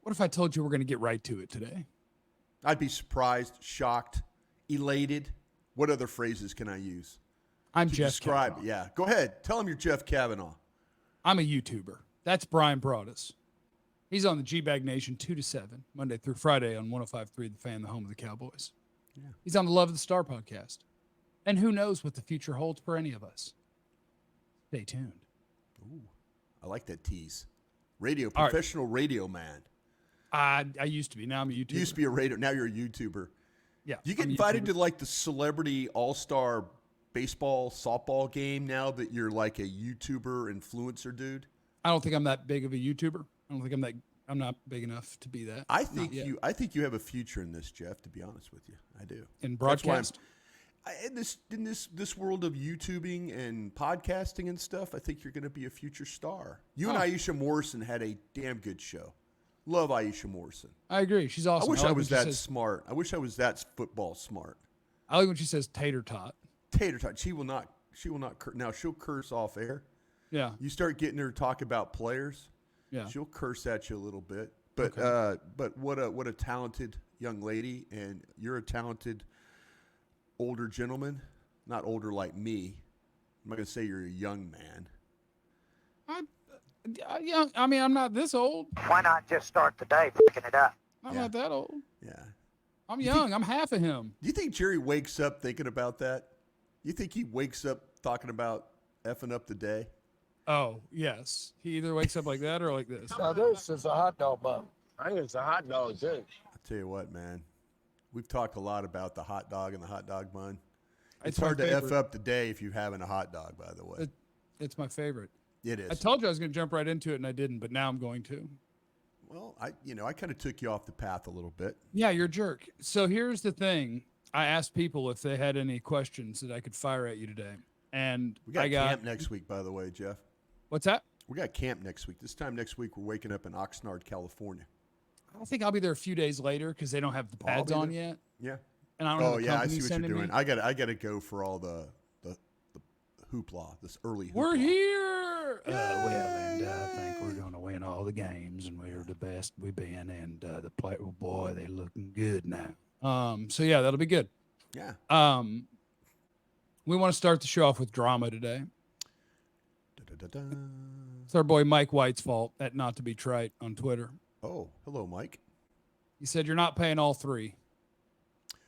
What if I told you we're going to get right to it today? I'd be surprised, shocked, elated. What other phrases can I use? I'm to Jeff describe Cavanaugh. it? Yeah, go ahead. Tell him you're Jeff Cavanaugh. I'm a YouTuber. That's Bryan Broaddus. He's on the G-Bag Nation 2 to 7, Monday through Friday on 105.3 The Fan, the home of the Cowboys. Yeah. He's on the Love of the Star podcast. And who knows what the future holds for any of us. Stay tuned. Ooh, I like that tease. Professional radio man. I used to be. Now I'm a YouTuber. You used to be a radio. Now you're a YouTuber. Yeah. Do you get invited to like the celebrity all-star baseball, softball game now that you're like a YouTuber influencer dude? I don't think I'm that big of a YouTuber. I don't think I'm not big enough to be that. I think you have a future in this, Jeff, to be honest with you. I do. In broadcast? In this world of YouTubing and podcasting and stuff, I think you're going to be a future star. You and Aisha Morrison had a damn good show. Love Aisha Morrison. I agree. She's awesome. I wish I was that smart. I wish I was that football smart. I like when she says tater tot. Tater tot. She will not. Now she'll curse off air. Yeah. You start getting her to talk about players. Yeah. She'll curse at you a little bit. But but what a talented young lady, and you're a talented older gentleman. Not older like me. I'm not gonna say you're a young man. I'm not this old. Why not just start the day picking it up? I'm not that old. Yeah. I'm young. I'm half of him. Do you think Jerry wakes up thinking about that? You think he wakes up talking about effing up the day? Oh, yes. He either wakes up like that or like this. Now, this is a hot dog bun. I think it's a hot dog, too. I'll tell you what, man. We've talked a lot about the hot dog and the hot dog bun. It's It's my hard to favorite. F up the day if you're having a hot dog, by the way. It's my favorite. It is. I told you I was going to jump right into it, and I didn't, but now I'm going to. Well, I kind of took you off the path a little bit. Yeah, you're a jerk. So here's the thing. I asked people if they had any questions that I could fire at you today. And We got camp next week, by the way, Jeff. What's that? We got camp next week. This time next week, we're waking up in Oxnard, California. I think I'll be there a few days later because they don't have the pads on yet. Yeah. And I don't know. I see what you're doing. I got to go for all the hoopla, this early hoopla. We're here. I think we're going to win all the games, and we're the best we've been. And the player, boy, they're looking good now. So yeah, that'll be good. Yeah. We want to start the show off with drama today. Da-da-da-da. It's our boy Mike White's fault at Not to Be Trite on Twitter. Oh, hello, Mike. He said, you're not paying all three.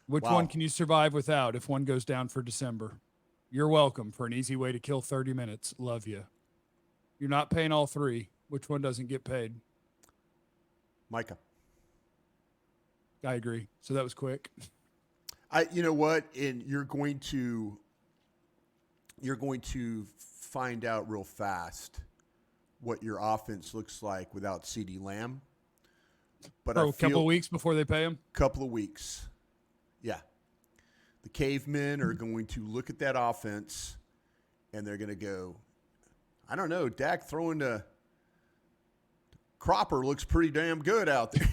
Which one can you survive without if one goes down for December? You're welcome for an easy way to kill 30 minutes. Love you. You're not paying all three. Which one doesn't get paid? Micah. I agree. So that was quick. You know what? And you're going to find out real fast what your offense looks like without CeeDee Lamb. But a couple of weeks before they pay him? Couple of weeks. Yeah. The cavemen are going to look at that offense and they're going to go, I don't know, Dak throwing to Cropper looks pretty damn good out there.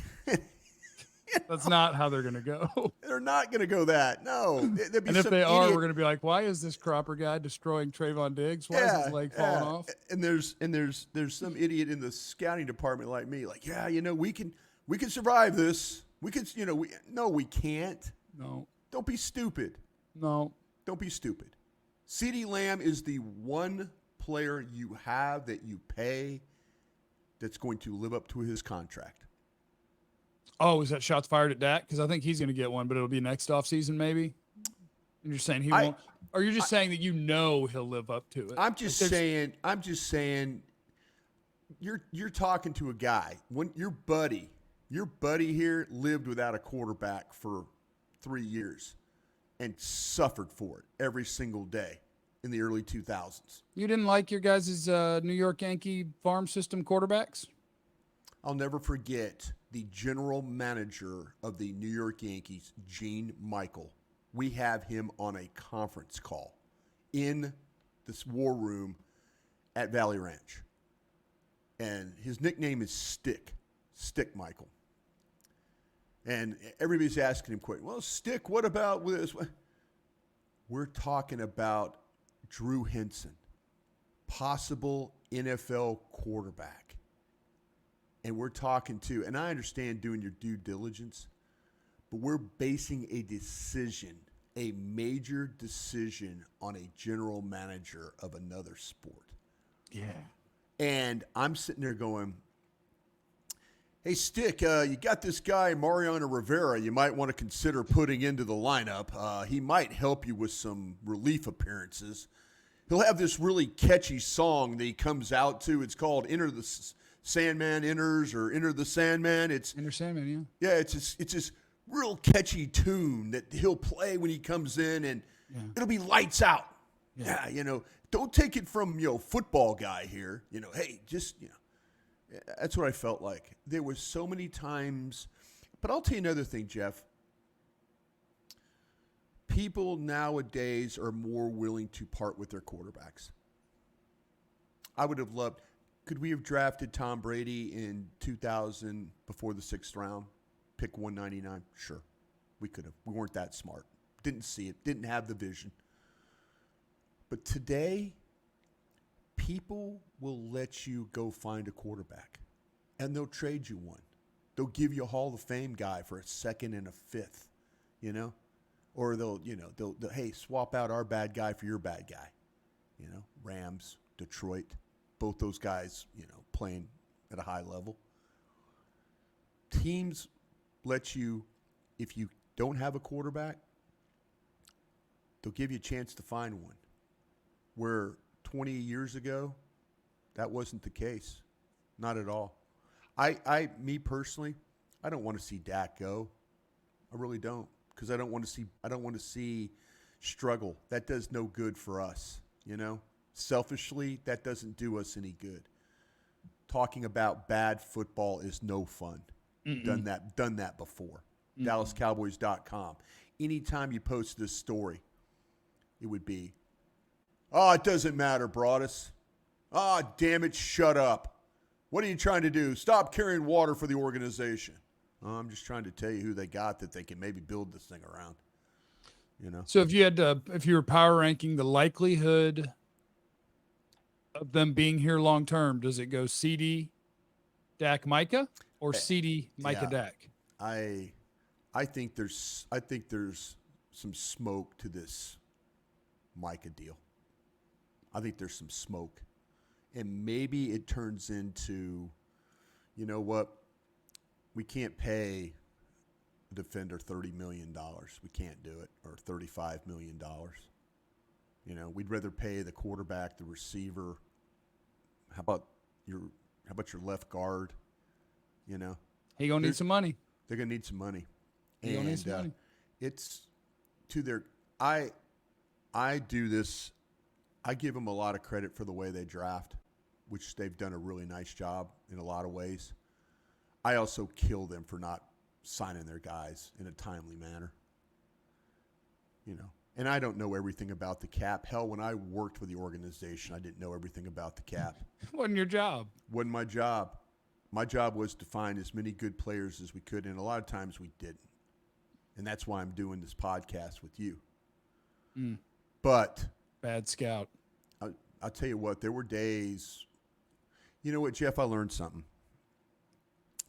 That's not how they're going to go. They're not going to go that. No. And if they are, we're going to be like, why is this Cropper guy destroying Trayvon Diggs? Why is his leg falling off? And there's some idiot in the scouting department like me, like, yeah, we can survive this. We could, no, we can't. No. Don't be stupid. No. Don't be stupid. CeeDee Lamb is the one player you have that you pay that's going to live up to his contract. Oh, is that shots fired at Dak? Because I think he's going to get one, but it'll be next offseason maybe. And you're saying he won't, or you're just saying that he'll live up to it. I'm just saying. You're talking to a guy when your buddy here lived without a quarterback for 3 years and suffered for it every single day in the early 2000s. You didn't like your guys' New York Yankee farm system quarterbacks? I'll never forget the general manager of the New York Yankees, Gene Michael. We have him on a conference call in this war room at Valley Ranch. And his nickname is Stick Michael. And everybody's asking him, well, Stick, what about this? We're talking about Drew Henson, possible NFL quarterback. and we're talking to, and I understand doing your due diligence, but we're basing a decision, a major decision, on a general manager of another sport. Yeah. And I'm sitting there going, hey, Stick, you got this guy, Mariano Rivera, you might want to consider putting into the lineup. He might help you with some relief appearances. He'll have this really catchy song that he comes out to. It's called Enter the Sandman Enters, or Enter the Sandman. It's Enter Sandman, yeah, it's this real catchy tune that he'll play when he comes in, and it'll be lights out. Yeah, don't take it from, football guy here. Hey, just, that's what I felt like. There was so many times, but I'll tell you another thing, Jeff. People nowadays are more willing to part with their quarterbacks. I would have loved, could we have drafted Tom Brady in 2000 before the 6th round, pick 199? Sure, we could have. We weren't that smart. Didn't see it, didn't have the vision. But today, people will let you go find a quarterback, and they'll trade you one. They'll give you a Hall of Fame guy for a 2nd and a 5th, or they'll hey, swap out our bad guy for your bad guy. Rams, Detroit, both those guys, playing at a high level. Teams let you, if you don't have a quarterback, they'll give you a chance to find one. Where 20 years ago, that wasn't the case. Not at all. Me personally, I don't want to see Dak go. I really don't, because I don't want to see struggle. That does no good for us, Selfishly, that doesn't do us any good. Talking about bad football is no fun. Done that before. DallasCowboys.com. Anytime you post this story, it would be, oh, it doesn't matter, Broaddus. Oh, damn it, shut up. What are you trying to do? Stop carrying water for the organization. Oh, I'm just trying to tell you who they got that they can maybe build this thing around. So if you were power ranking the likelihood of them being here long term, does it go CeeDee, Dak, Micah, or CeeDee, Micah, Dak? I think there's some smoke to this Micah deal. I think there's some smoke. And maybe it turns into, you know what, we can't pay a defender $30 million. We can't do it, or $35 million. We'd rather pay the quarterback, the receiver. How about your left guard? He gonna need some money. They're gonna need some money. He gonna need some money. It's to their. I do this. I give them a lot of credit for the way they draft, which they've done a really nice job in a lot of ways. I also kill them for not signing their guys in a timely manner. And I don't know everything about the cap. Hell, when I worked with the organization, I didn't know everything about the cap. Wasn't your job. Wasn't my job. My job was to find as many good players as we could, and a lot of times we didn't. And that's why I'm doing this podcast with you. But bad scout. I'll tell you what, there were days. You know what, Jeff? I learned something.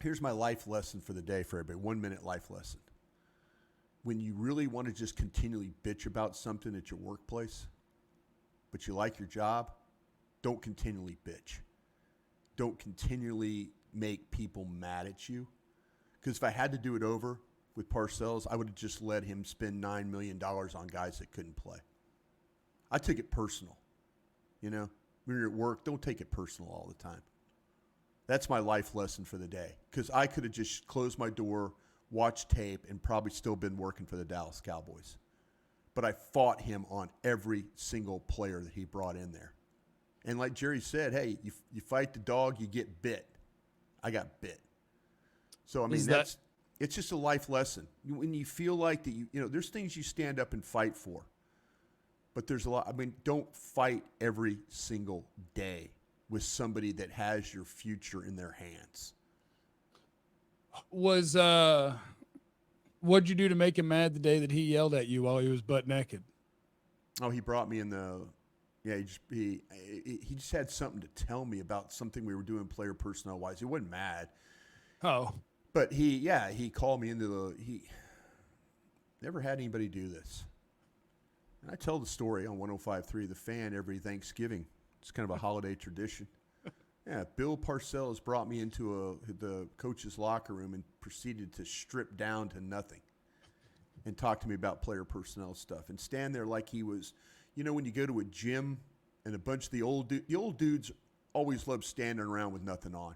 Here's my life lesson for the day for everybody. 1 minute life lesson. When you really want to just continually bitch about something at your workplace, but you like your job, don't continually bitch. Don't continually make people mad at you. Because if I had to do it over with Parcells, I would have just let him spend $9 million on guys that couldn't play. I took it personal. When you're at work, don't take it personal all the time. That's my life lesson for the day. Because I could have just closed my door, watched tape, and probably still been working for the Dallas Cowboys. But I fought him on every single player that he brought in there. And like Jerry said, hey, you fight the dog, you get bit. I got bit. So, I mean, it's just a life lesson. When you feel like that, there's things you stand up and fight for. But there's a lot. I mean, don't fight every single day with somebody that has your future in their hands. What'd you do to make him mad the day that he yelled at you while he was butt naked? Oh, he brought me in the Yeah, he just had something to tell me about something we were doing player personnel wise. He wasn't mad. Oh, But he called me he never had anybody do this. And I tell the story on 105.3 The Fan every Thanksgiving. It's kind of a holiday tradition. Yeah, Bill Parcells brought me into the coach's locker room and proceeded to strip down to nothing and talk to me about player personnel stuff and stand there like he was, when you go to a gym and a bunch of the old dudes always love standing around with nothing on.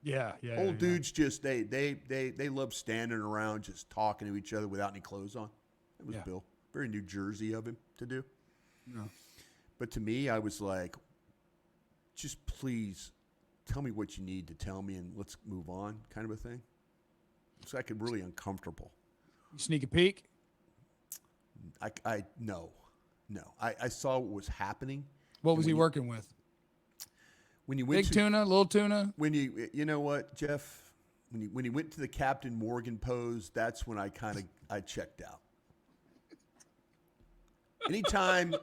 yeah. Old dudes just they love standing around just talking to each other without any clothes on. That was Bill. Very New Jersey of him to do. Yeah. But to me, I was like, just please tell me what you need to tell me and let's move on, kind of a thing. It's like really uncomfortable. You sneak a peek? No. I saw what was happening. What was he working with? When you went Big tuna, little tuna? When you know what, Jeff? When he went to the Captain Morgan pose, that's when I checked out. Anytime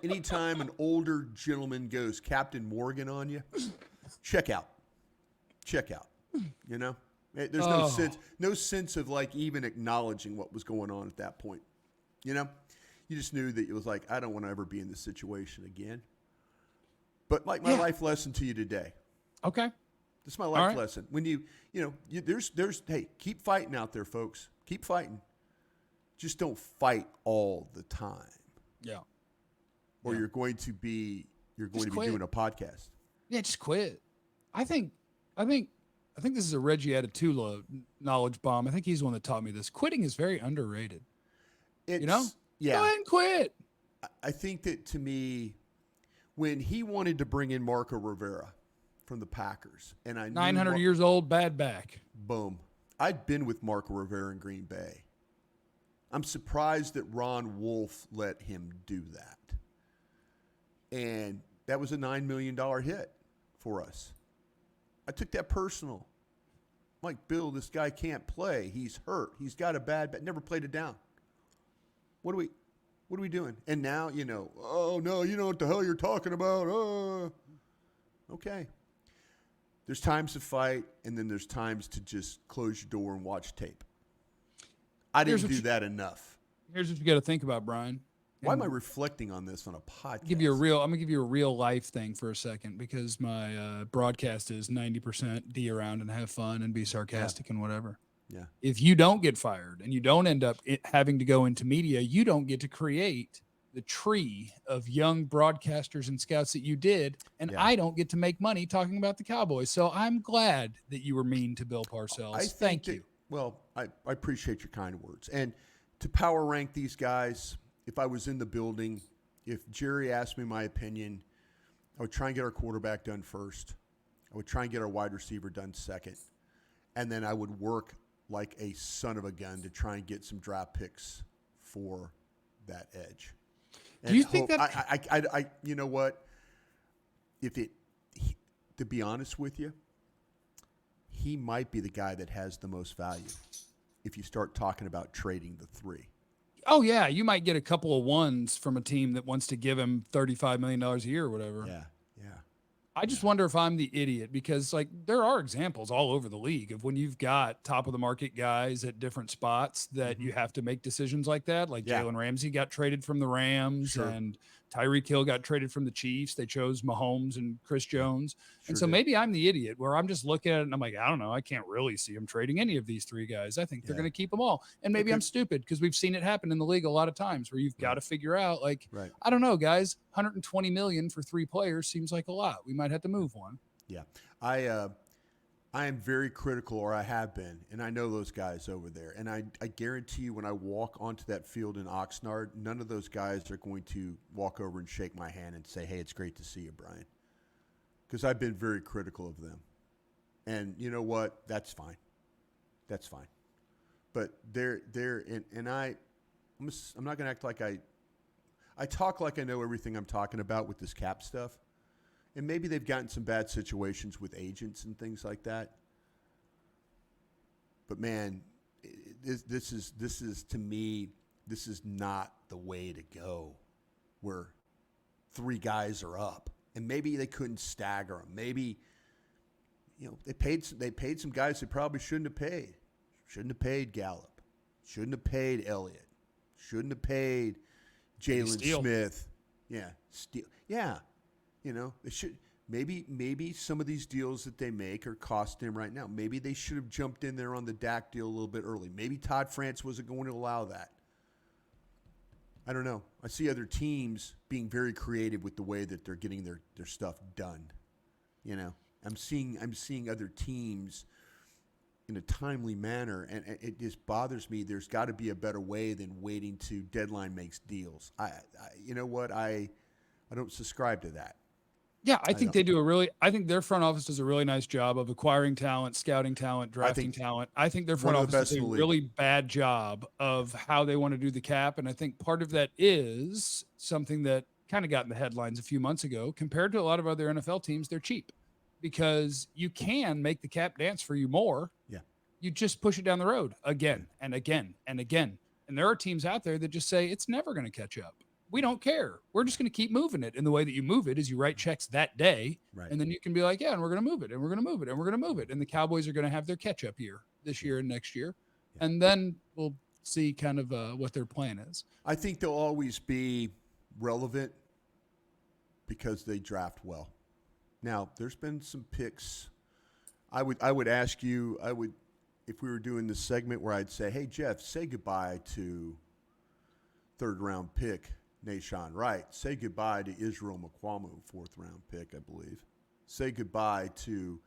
an older gentleman goes Captain Morgan on you, check out. There's no sense of like even acknowledging what was going on at that point. You just knew that it was like, I don't want to ever be in this situation again. But like my life lesson to you today. Okay. This is my life lesson. When hey, keep fighting out there, folks. Keep fighting. Just don't fight all the time. Yeah. Or you're going to be doing a podcast. Yeah, just quit. I think this is a Reggie Attitula knowledge bomb. I think he's the one that taught me this. Quitting is very underrated. Yeah. Go ahead and quit. I think that to me, when he wanted to bring in Marco Rivera from the Packers, and I 900 years old, bad back. Boom. I'd been with Marco Rivera in Green Bay. I'm surprised that Ron Wolf let him do that. And that was a $9 million hit for us. I took that personal. I'm like, Bill, this guy can't play. He's hurt. He's got a bad back. Never played it down. What are we doing? And now, oh, no, you know what the hell you're talking about. Okay. There's times to fight, and then there's times to just close your door and watch tape. I didn't do that enough. Here's what you got to think about, Brian. Why am I reflecting on this on a podcast? I'm gonna give you a real life thing for a second because my broadcast is 90% D around and have fun and be sarcastic and whatever. Yeah. If you don't get fired and you don't end up having to go into media, you don't get to create the tree of young broadcasters and scouts that you did, and I don't get to make money talking about the Cowboys. So I'm glad that you were mean to Bill Parcells. Thank you. Well, I appreciate your kind words. And to power rank these guys, if I was in the building, if Jerry asked me my opinion, I would try and get our quarterback done first. I would try and get our wide receiver done second. And then I would work like a son of a gun to try and get some draft picks for that edge. Do you think that I you know what? To be honest with you, he might be the guy that has the most value if you start talking about trading the three. Oh, yeah. You might get a couple of ones from a team that wants to give him $35 million a year or whatever. Yeah. I just wonder if I'm the idiot because, there are examples all over the league of when you've got top-of-the-market guys at different spots that you have to make decisions like that. Like Jalen Ramsey got traded from the Rams and Tyreek Hill got traded from the Chiefs. They chose Mahomes and Chris Jones. And so maybe I'm the idiot where I'm just looking at it and I'm like, I don't know. I can't really see him trading any of these three guys. I think they're going to keep them all. And maybe I'm stupid because we've seen it happen in the league a lot of times where you've got to figure out, I don't know, guys, $120 million for three players seems like a lot. We might have to move one. Yeah. I am very critical, or I have been, and I know those guys over there. And I guarantee you when I walk onto that field in Oxnard, none of those guys are going to walk over and shake my hand and say, hey, it's great to see you, Brian. Because I've been very critical of them. And you know what? That's fine. But I'm not going to act like I talk like I know everything I'm talking about with this cap stuff. And maybe they've gotten some bad situations with agents and things like that. But man, this is to me, this is not the way to go. Where three guys are up, and maybe they couldn't stagger them. Maybe, they paid some guys they probably shouldn't have paid. Shouldn't have paid Gallup. Shouldn't have paid Elliott. Shouldn't have paid Jalen Smith. Yeah, Steele. Yeah, they should. Maybe some of these deals that they make are costing them right now. Maybe they should have jumped in there on the Dak deal a little bit early. Maybe Todd France wasn't going to allow that. I don't know. I see other teams being very creative with the way that they're getting their stuff done. I'm seeing other teams in a timely manner, and it just bothers me. There's got to be a better way than waiting to deadline makes deals. I don't subscribe to that. Yeah, I think their front office does a really nice job of acquiring talent, scouting talent, drafting talent. I think their front office does a really bad job of how they want to do the cap. And I think part of that is something that kind of got in the headlines a few months ago. Compared to a lot of other NFL teams, they're cheap because you can make the cap dance for you more. Yeah. You just push it down the road again and again and again. And there are teams out there that just say it's never going to catch up. We don't care. We're just going to keep moving it. And the way that you move it is you write checks that day. Right. And then you can be like, yeah, and we're going to move it and we're going to move it and we're going to move it. And the Cowboys are going to have their catch up year this year and next year. Yeah. And then we'll see kind of what their plan is. I think they'll always be relevant because they draft well. Now, there's been some picks. I would ask you, if we were doing this segment where I'd say, hey, Jeff, say goodbye to third round pick Nahshon Wright. Say goodbye to Israel Mukuamu, fourth round pick, I believe. Say goodbye to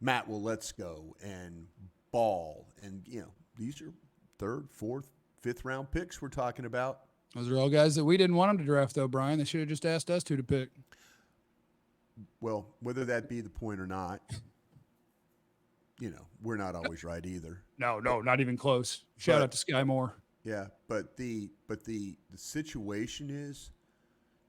Matt Waletzko and Ball. And, these are third, fourth, fifth round picks we're talking about. Those are all guys that we didn't want them to draft, though, Brian. They should have just asked us to pick. Well, whether that be the point or not, we're not always right either. No, not even close. Shout out to Sky Moore. Yeah, but the situation is,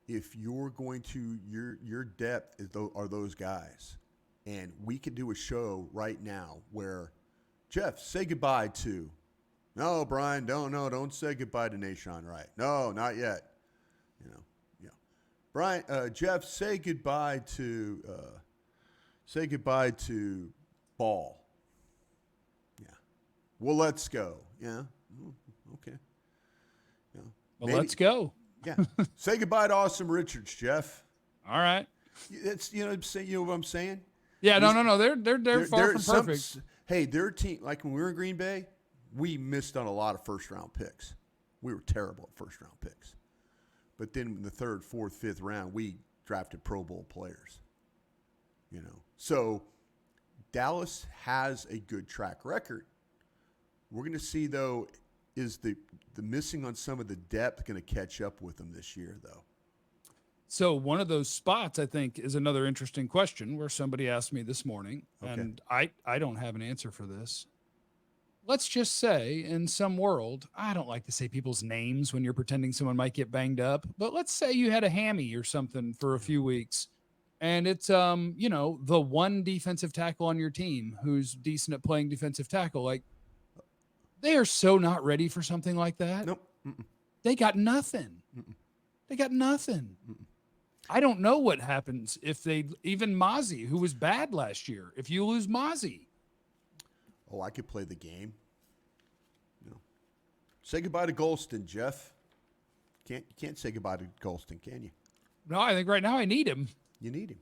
if you're going to your depth are those guys, and we could do a show right now where Jeff say goodbye to, no Brian, don't say goodbye to Nahshon Wright. No, not yet. Brian, Jeff, say goodbye to Ball. Yeah, well, let's go. Yeah. Okay. Yeah. Well, let's go. Yeah. Say goodbye to Awesome Richards, Jeff. All right. It's you know what I'm saying? Yeah. No. They're far from perfect. Hey, their team, like when we were in Green Bay, we missed on a lot of first round picks. We were terrible at first round picks. But then in the third, fourth, fifth round, we drafted Pro Bowl players. So Dallas has a good track record. We're going to see, though, is the missing on some of the depth going to catch up with them this year, though? So one of those spots, I think, is another interesting question where somebody asked me this morning, and I don't have an answer for this. Let's just say in some world, I don't like to say people's names when you're pretending someone might get banged up, but let's say you had a hammy or something for a few weeks, and it's, the one defensive tackle on your team who's decent at playing defensive tackle. Like, they are so not ready for something like that. Nope. Mm-mm. They got nothing. Mm-mm. They got nothing. Mm-mm. I don't know what happens if even Mozzie, who was bad last year, if you lose Mozzie. Oh, I could play the game. Say goodbye to Golston, Jeff. You can't say goodbye to Golston, can you? No, I think right now I need him. You need him.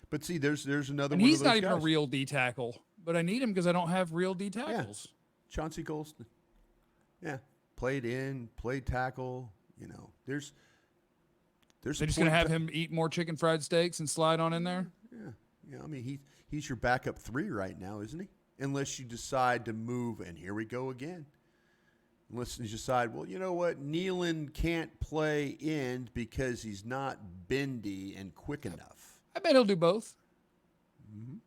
But see, there's another and one. He's of those not even guys. A real D tackle, but I need him because I don't have real D tackles. Yeah. Chauncey Golston. Yeah. Played tackle. There's They're just going to have him eat more chicken fried steaks and slide on in there? Yeah. I mean, he's your backup 3 right now, isn't he? Unless you decide to move, and here we go again. Unless you decide, well, you know what? Nealon can't play end because he's not bendy and quick enough. I bet he'll do both. Mm-hmm.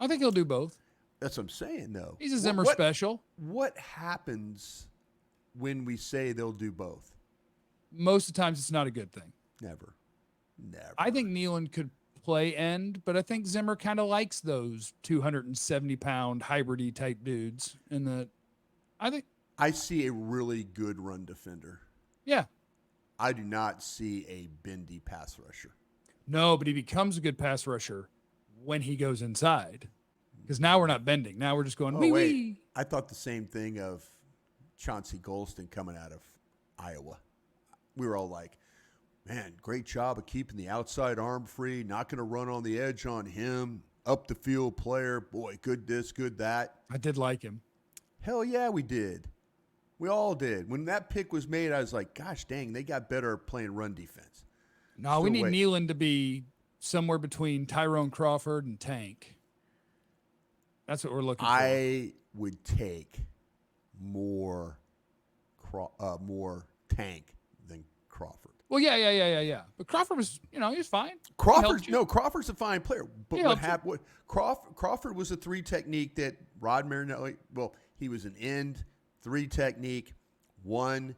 I think he'll do both. That's what I'm saying, though. He's a Zimmer special. What happens when we say they'll do both? Most of the times, it's not a good thing. Never. I think Nealon could play end, but I think Zimmer kind of likes those 270-pound hybrid-y type dudes. I see a really good run defender. Yeah. I do not see a bendy pass rusher. No, but he becomes a good pass rusher when he goes inside. Because now we're not bending. Now we're just going, wee wee. I thought the same thing of Chauncey Golston coming out of Iowa. We were all like, man, great job of keeping the outside arm free, not going to run on the edge on him, up the field player. Boy, good this, good that. I did like him. Hell yeah, we did. We all did. When that pick was made, I was like, gosh dang, they got better playing run defense. No, we need Nealon to be somewhere between Tyrone Crawford and Tank. That's what we're looking for. I would take more Tank than Crawford. Well, yeah. But Crawford was, he was fine. Crawford's a fine player. But He what happened? Crawford was a 3 technique that Rod Marinelli. Well, he was an end 3 technique 1.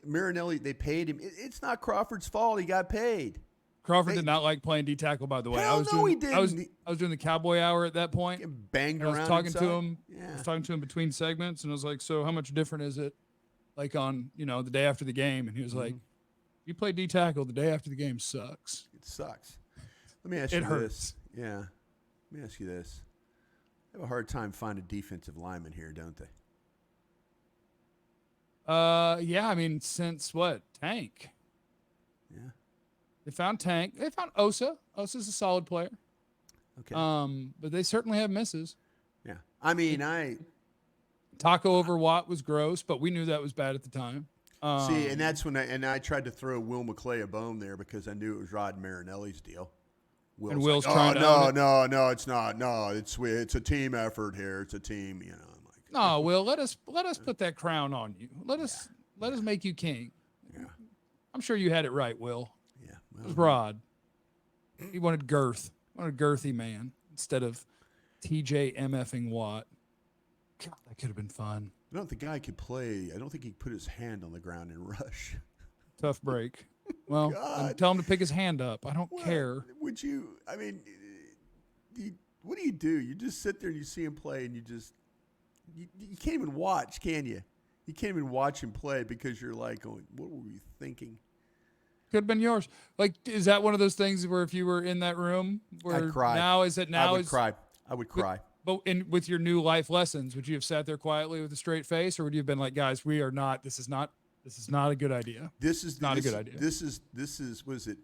Marinelli, they paid him. It's not Crawford's fault. He got paid. Crawford did not like playing D tackle, by the way. He didn't. I was doing the Cowboy Hour at that point. Banged around. I was talking inside. to him. Yeah. I was talking to him between segments, and I was like, "So, how much different is it, like on the day after the game?" And he was like, "You play D tackle the day after the game sucks. It sucks." Let me ask you It hurts. this. Yeah. Let me ask you this. They have a hard time finding defensive linemen here, don't they? Yeah. I mean, since what Tank? Yeah. They found Tank. They found Osa. Osa's a solid player. Okay. But they certainly have misses. Yeah. I mean, Taco over Watt was gross, but we knew that was bad at the time. see, and that's when I tried to throw Will McClay a bone there because I knew it was Rod Marinelli's deal. Will's like, trying to own it. No, it's not. No, it's a team effort here. It's a team. I'm like, No, Will, let us put that crown on you. Let us make you king. yeah, I'm sure you had it right, Will. yeah. It was Rod. He wanted girth. He wanted a girthy man instead of TJ MFing Watt. God, that could have been fun. I don't think the guy could play. I don't think he could put his hand on the ground and rush. Tough break. Well, then tell him to pick his hand up. I don't care. Would you? I mean, what do? You just sit there and you see him play, and you can't even watch, can you? You can't even watch him play because you're like, going, what were we thinking? Could have been yours. Like, is that one of those things where if you were in that room, where I'd cry. I would cry. I would cry. But with your new life lessons, would you have sat there quietly with a straight face, or would you have been like, guys, we are not. This is not a good idea. This is not a good idea. This is was it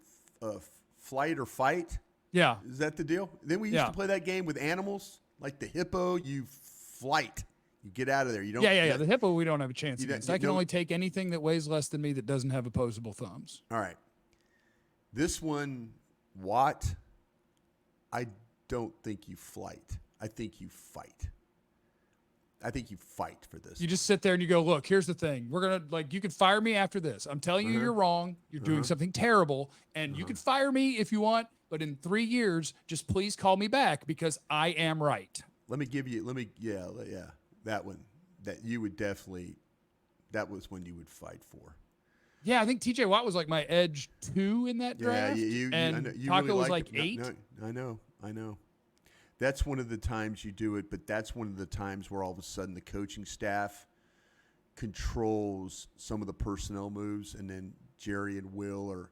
flight or fight? Yeah. Is that the deal? Then we used to play that game with animals, like the hippo. You flight. You get out of there. You don't. Yeah. The hippo, we don't have a chance You against. don't- I can only take anything that weighs less than me that doesn't have opposable thumbs. All right. This one, Watt, I don't think you flight. I think you fight. I think you fight for this. You just sit there and you go, look, here's the thing. We're going to, you can fire me after this. I'm telling you, you're wrong. You're doing something terrible. And you can fire me if you want. But in 3 years, just please call me back because I am right. Let me give you, that one. That you would definitely, that was when you would fight for. Yeah, I think TJ Watt was like my edge 2 in that draft. Yeah, and you Taco really was liked like him. 8. No, I know. That's one of the times you do it, but that's one of the times where all of a sudden the coaching staff controls some of the personnel moves, and then Jerry and Will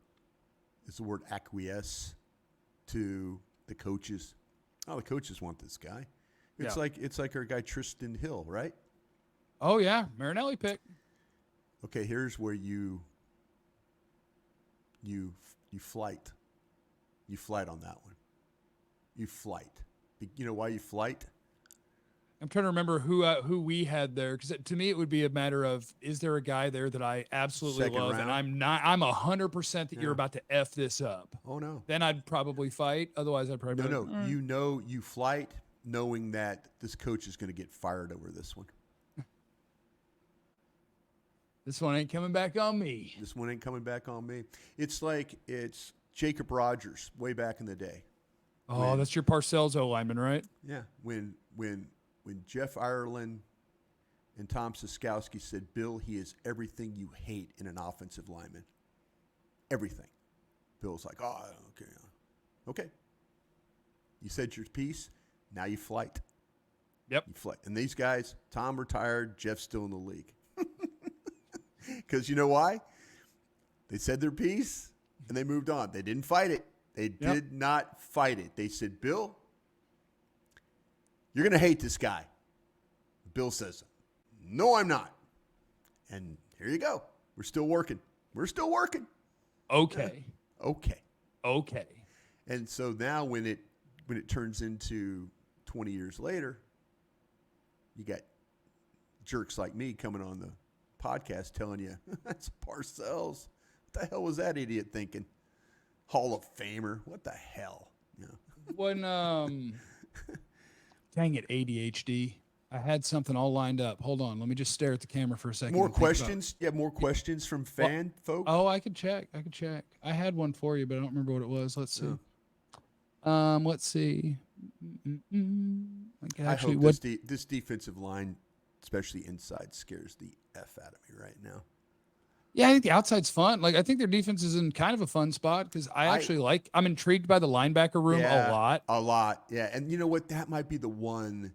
is the word acquiesce to the coaches. Oh, the coaches want this guy. It's like our guy Tristan Hill, right? Oh yeah, Marinelli pick. Okay, here's where you flight. You flight on that one. You flight. You know why you flight? I'm trying to remember who we had there, because to me it would be a matter of, is there a guy there that I absolutely Second love, round? and I'm 100% that you're about to F this up. Oh no. Then I'd probably fight. Otherwise, I'd probably No. be like, You know you flight knowing that this coach is going to get fired over this one. this one ain't coming back on me. This one ain't coming back on me. It's like it's Jacob Rogers way back in the day. Oh, that's your Parcells O-lineman, right? Yeah. When Jeff Ireland and Tom Siskowski said, Bill, he is everything you hate in an offensive lineman. Everything. Bill's like, oh, okay. Okay. You said your piece. Now you flight. Yep. You flight. And these guys, Tom retired, Jeff's still in the league. Because you know why? They said their piece, and they moved on. They didn't fight it. They did not fight it. They said, Bill, you're going to hate this guy. Bill says, no, I'm not. And here you go. We're still working. Okay. Okay. And so now when it turns into 20 years later, you got jerks like me coming on the podcast telling you, that's Parcells. What the hell was that idiot thinking? Hall of Famer. What the hell? You know? When, dang it, ADHD. I had something all lined up. Hold on. Let me just stare at the camera for a second. More questions? Yeah, more questions from folks? Oh, I could check. I had one for you, but I don't remember what it was. Let's see. Let's see. I hope this defensive line, especially inside, scares the F out of me right now. Yeah, I think the outside's fun. Like, I think their defense is in kind of a fun spot because I'm intrigued by the linebacker room a lot. A lot, yeah. And you know what? That might be the one.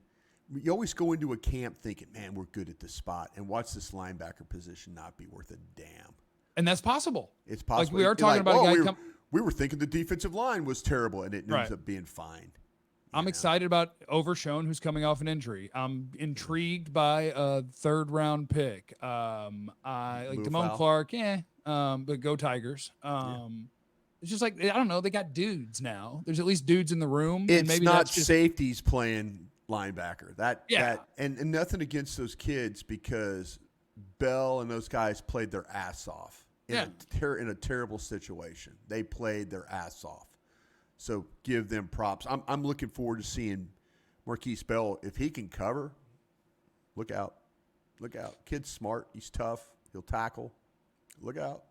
You always go into a camp thinking, man, we're good at this spot, and watch this linebacker position not be worth a damn. And that's possible. It's possible. Like, we are talking about a guy we were thinking the defensive line was terrible, and it ends up being fine. I'm excited about Overshone, who's coming off an injury. I'm intrigued by a third-round pick. I like Damone Clark, but go Tigers. It's just like, I don't know, they got dudes now. There's at least dudes in the room. It's and maybe not that's just safeties playing linebacker. And nothing against those kids because Bell and those guys played their ass off in a terrible situation. They played their ass off. So give them props. I'm looking forward to seeing Marquise Bell. If he can cover, look out. Look out. Kid's smart. He's tough. He'll tackle. Look out.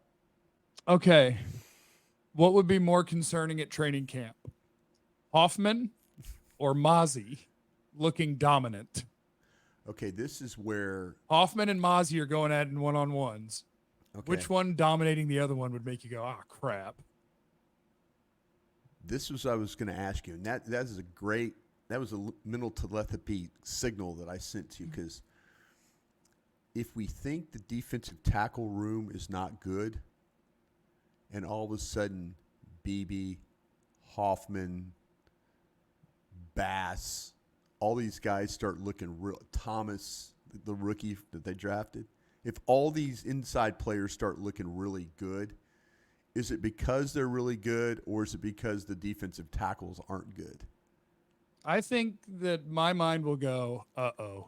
Okay. What would be more concerning at training camp? Hoffman or Mozzie looking dominant? Okay, this is where Hoffman and Mozzie are going at it in one-on-ones. Okay. Which one dominating the other one would make you go, oh, crap? This was I was going to ask you, and that was a mental telepathy signal that I sent to you because if we think the defensive tackle room is not good, and all of a sudden Beebe, Hoffman, Bass, all these guys start looking real. Thomas, the rookie that they drafted, if all these inside players start looking really good. Is it because they're really good, or is it because the defensive tackles aren't good? I think that my mind will go,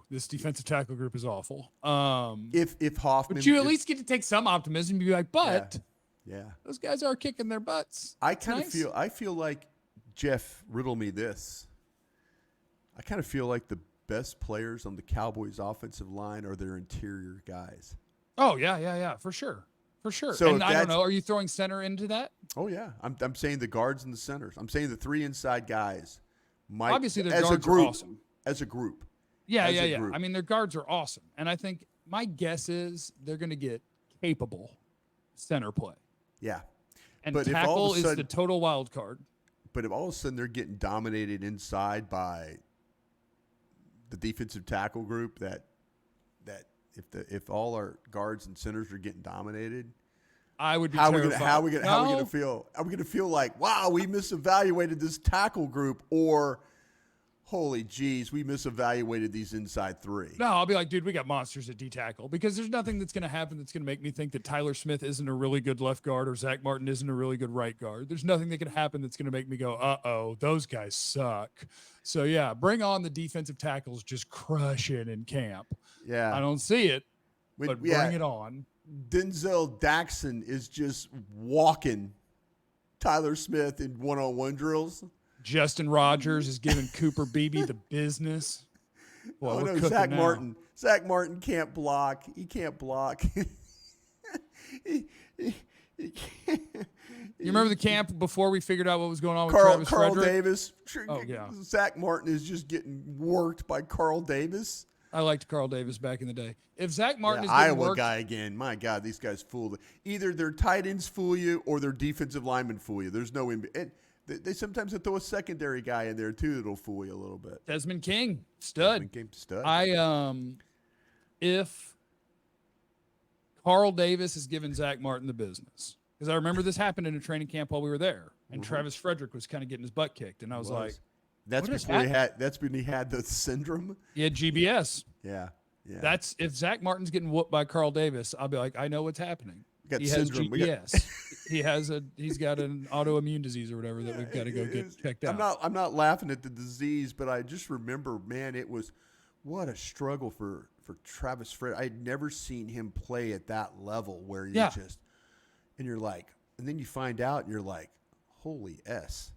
this defensive tackle group is awful. If Hoffman, but you at least get to take some optimism. Be like, yeah, those guys are kicking their butts. I feel like Jeff riddle me this. I kind of feel like the best players on the Cowboys offensive line are their interior guys. Oh yeah, for sure. For sure. So and I don't know, are you throwing center into that? Oh, yeah. I'm saying the guards and the centers. I'm saying the three inside guys. Obviously, their guards are awesome. As a group. Yeah. I mean, their guards are awesome. And I think my guess is they're going to get capable center play. Yeah. And tackle is the total wild card. But if all of a sudden they're getting dominated inside by the defensive tackle group that if all our guards and centers are getting dominated, I would be terrified. How are we going to feel? Are we going to feel like, wow, we misevaluated this tackle group, or holy geez, we misevaluated these inside three? No, I'll be like, dude, we got monsters at D-tackle because there's nothing that's going to happen that's going to make me think that Tyler Smith isn't a really good left guard or Zach Martin isn't a really good right guard. There's nothing that can happen that's going to make me go, those guys suck. So, yeah, bring on the defensive tackles just crushing in camp. Yeah. I don't see it, but bring it on. Denzel Daxon is just walking Tyler Smith in one-on-one drills. Justin Rogers is giving Cooper Beebe the business. Well, Zach Martin. Zach Martin can't block. He can't block. You remember the camp before we figured out what was going on with Travis Carl Frederick? Davis. Oh, yeah. Zach Martin is just getting worked by Carl Davis. I liked Carl Davis back in the day. If Zach Martin is getting Iowa worked, guy again, my God, these guys fool. Either their tight ends fool you or their defensive linemen fool you. There's no in. They sometimes throw a secondary guy in there too that'll fool you a little bit. Desmond King, stud. Stud. If Carl Davis is giving Zach Martin the business, because I remember this happened in a training camp while we were there, and Travis Frederick was kind of getting his butt kicked, and I was like, that's what is before he had. That's when he had the syndrome. he had GBS. Yeah, yeah. That's if Zach Martin's getting whooped by Carl Davis, I'll be like, I know what's happening. Got He syndrome. has GBS. He's got an autoimmune disease or whatever that we've got to go get checked out. I'm not laughing at the disease, but I just remember, man, it was what a struggle for Travis Fred. I had never seen him play at that level where you just, and you're like, and then you find out and you're like, holy S.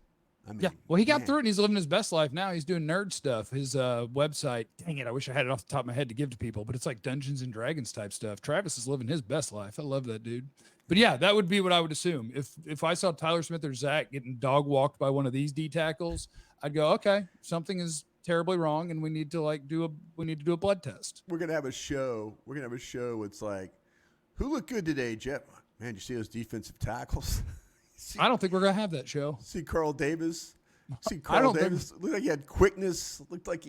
I mean, well, he got through it and he's living his best life now. He's doing nerd stuff. His website, dang it, I wish I had it off the top of my head to give to people, but it's like Dungeons and Dragons type stuff. Travis is living his best life. I love that dude. But yeah, that would be what I would assume. If I saw Tyler Smith or Zach getting dog walked by one of these D tackles, I'd go, okay, something is terribly wrong, and we need to do a blood test. We're gonna have a show. It's like, who looked good today, Jeff? Man, you see those defensive tackles? I don't think we're gonna have that show. See Carl Davis. Looked like he had quickness. Looked like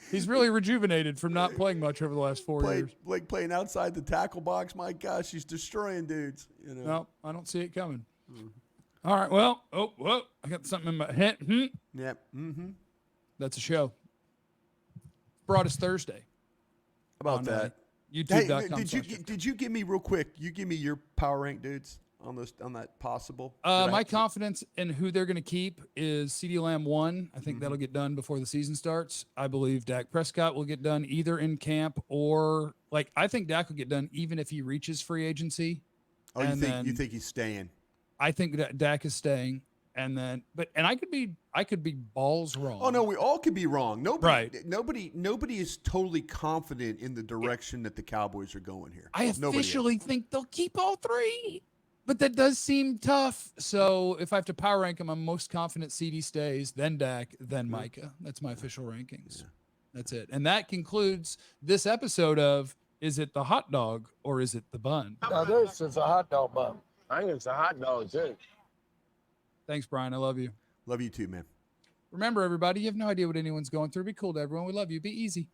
he's really rejuvenated from not playing much over the last 4 years. Like playing outside the tackle box. My gosh, he's destroying dudes. No, I don't see it coming. All right, well, I got something in my head. Yep. Mm-hmm. That's a show. Broaddus Thursday. How about that? YouTube.com. Did you give me real quick? You give me your power rank dudes on that possible. My confidence in who they're going to keep is CeeDee Lamb 1. I think that'll get done before the season starts. I believe Dak Prescott will get done either in camp or I think Dak will get done even if he reaches free agency. Oh, you think he's staying? I think that Dak is staying. And I could be balls wrong. Oh no, we all could be wrong. Nobody is totally confident in the direction that the Cowboys are going here. I officially think they'll keep all three, but that does seem tough. So if I have to power rank them, I'm most confident CeeDee stays, then Dak, then Micah. That's my official rankings. Yeah. That's it. And that concludes this episode of Is It the Hot Dog or Is It the Bun? Now this is a hot dog bun. I think it's a hot dog too. Thanks, Brian. I love you. Love you too, man. Remember, everybody, you have no idea what anyone's going through. Be cool to everyone. We love you. Be easy.